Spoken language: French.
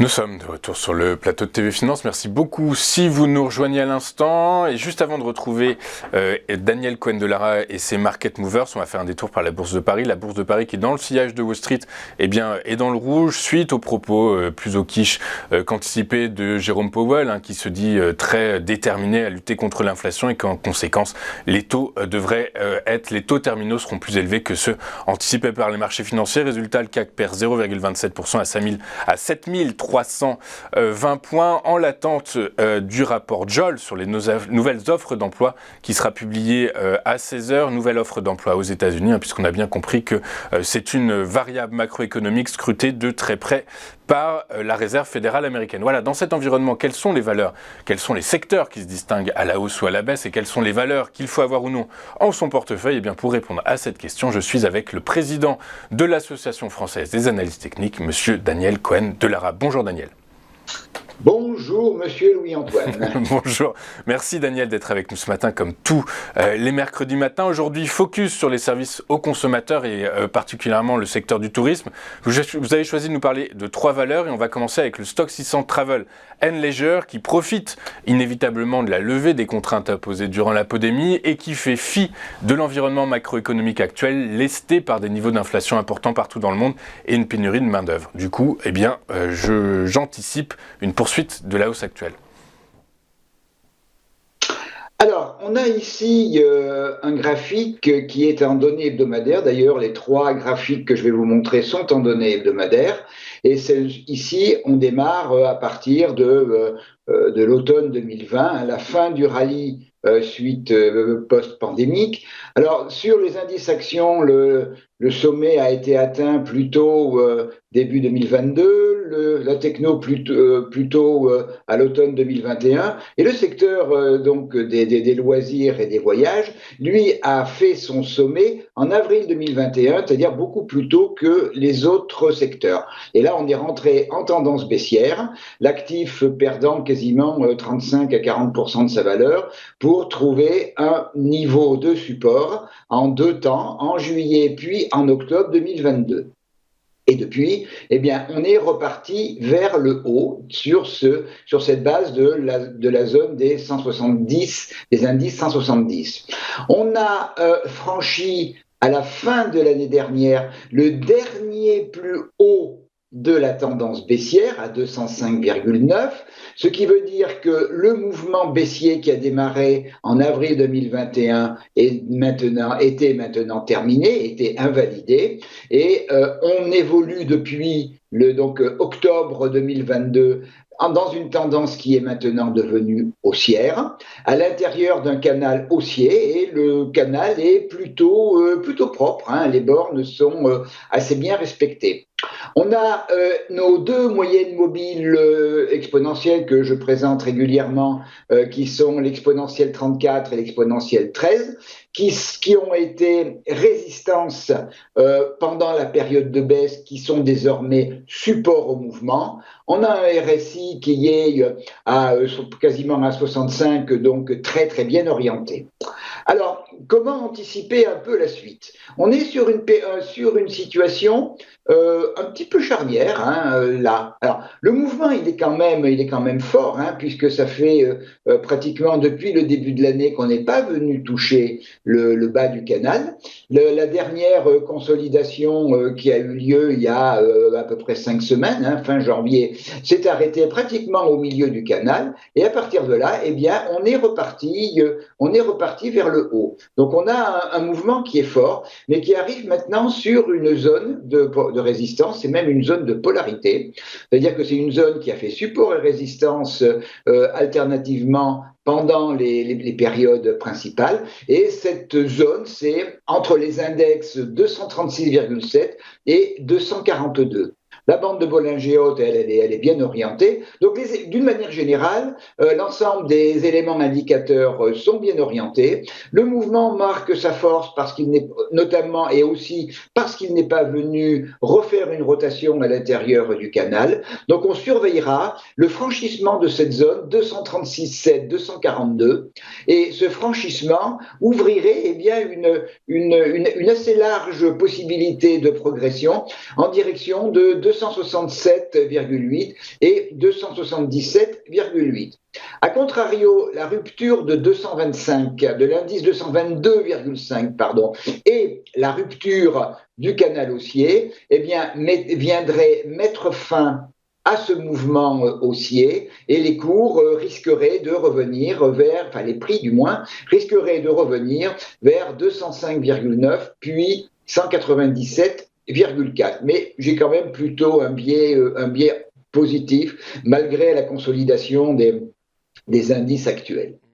Nous sommes de retour sur le plateau de TV Finance. Merci beaucoup si vous nous rejoignez à l'instant. Et juste avant de retrouver Daniel Cohen-Delara et ses Market Movers, on va faire un détour par la Bourse de Paris. La Bourse de Paris qui, dans le sillage de Wall Street, est dans le rouge suite aux propos plus au quiche qu'anticipés de Jérôme Powell, qui se dit très déterminé à lutter contre l'inflation et qu'en conséquence, les taux les taux terminaux seront plus élevés que ceux anticipés par les marchés financiers. Résultat, le CAC perd 0,27% à 7320 points en l'attente du rapport Joll sur les nouvelles offres d'emploi qui sera publié à 16h. Nouvelle offre d'emploi aux États-Unis, puisqu'on a bien compris que c'est une variable macroéconomique scrutée de très près par la Réserve fédérale américaine. Voilà, dans cet environnement, quelles sont les valeurs, quels sont les secteurs qui se distinguent à la hausse ou à la baisse et quelles sont les valeurs qu'il faut avoir ou non en son portefeuille? Et bien, pour répondre à cette question, je suis avec le président de l'Association française des analystes techniques, monsieur Daniel Cohen-Delara. Bonjour Daniel. Bonjour Monsieur Louis-Antoine. Bonjour, merci Daniel d'être avec nous ce matin comme tous les mercredis matins. Aujourd'hui, focus sur les services aux consommateurs et particulièrement le secteur du tourisme. Vous avez choisi de nous parler de 3 valeurs et on va commencer avec le Stoxx 600 Travel and Leisure qui profite inévitablement de la levée des contraintes imposées durant la pandémie et qui fait fi de l'environnement macroéconomique actuel lesté par des niveaux d'inflation importants partout dans le monde et une pénurie de main-d'œuvre. Du coup, j'anticipe une poursuite de la hausse actuelle. Alors, on a ici un graphique qui est en données hebdomadaires. D'ailleurs, les 3 graphiques que je vais vous montrer sont en données hebdomadaires. Et ici, on démarre à partir de l'automne 2020, à la fin du rallye suite post-pandémique. Alors, sur les indices actions, le sommet a été atteint plutôt début 2022, la techno plutôt à l'automne 2021, et le secteur donc des loisirs et des voyages, lui, a fait son sommet en avril 2021, c'est-à-dire beaucoup plus tôt que les autres secteurs. Et là, on est rentré en tendance baissière, l'actif perdant quasiment 35 à 40% de sa valeur pour trouver un niveau de support en 2 temps, en juillet puis en octobre 2022. Et depuis, on est reparti vers le haut sur cette base de la zone des 170, des indices 170. On a franchi à la fin de l'année dernière le dernier plus haut de la tendance baissière à 205,9, ce qui veut dire que le mouvement baissier qui a démarré en avril 2021 était maintenant terminé, était invalidé, et on évolue depuis octobre 2022 dans une tendance qui est maintenant devenue haussière, à l'intérieur d'un canal haussier, et le canal est plutôt propre, les bornes sont assez bien respectées. On a nos 2 moyennes mobiles exponentielles que je présente régulièrement, qui sont l'exponentielle 34 et l'exponentielle 13, qui ont été résistance pendant la période de baisse, qui sont désormais support au mouvement. On a un RSI qui est quasiment à 65, donc très très bien orienté. Alors, comment anticiper un peu la suite? On est sur une situation un petit peu charnière là. Alors, le mouvement il est quand même fort, puisque ça fait pratiquement depuis le début de l'année qu'on n'est pas venu toucher le bas du canal. La dernière consolidation qui a eu lieu il y a à peu près 5 semaines, fin janvier, s'est arrêtée pratiquement au milieu du canal, et à partir de là, on est reparti vers le haut. Donc on a un mouvement qui est fort, mais qui arrive maintenant sur une zone de résistance, c'est même une zone de polarité, c'est-à-dire que c'est une zone qui a fait support et résistance alternativement pendant les périodes principales, et cette zone, c'est entre les index 236,7 et 242. La bande de Bollinger Haute, elle est bien orientée. Donc, d'une manière générale, l'ensemble des éléments indicateurs sont bien orientés. Le mouvement marque sa force parce qu'il n'est notamment et aussi parce qu'il n'est pas venu refaire une rotation à l'intérieur du canal. Donc, on surveillera le franchissement de cette zone 236,7, 242, et ce franchissement ouvrirait une assez large possibilité de progression en direction de 267,8 et 277,8. A contrario, la rupture de 225, de l'indice 222,5, pardon, et la rupture du canal haussier, eh bien, viendrait mettre fin à ce mouvement haussier et les cours risqueraient de revenir vers, enfin les prix du moins, risqueraient de revenir vers 205,9 puis 197,4. Mais j'ai quand même plutôt un biais positif malgré la consolidation des indices actuels.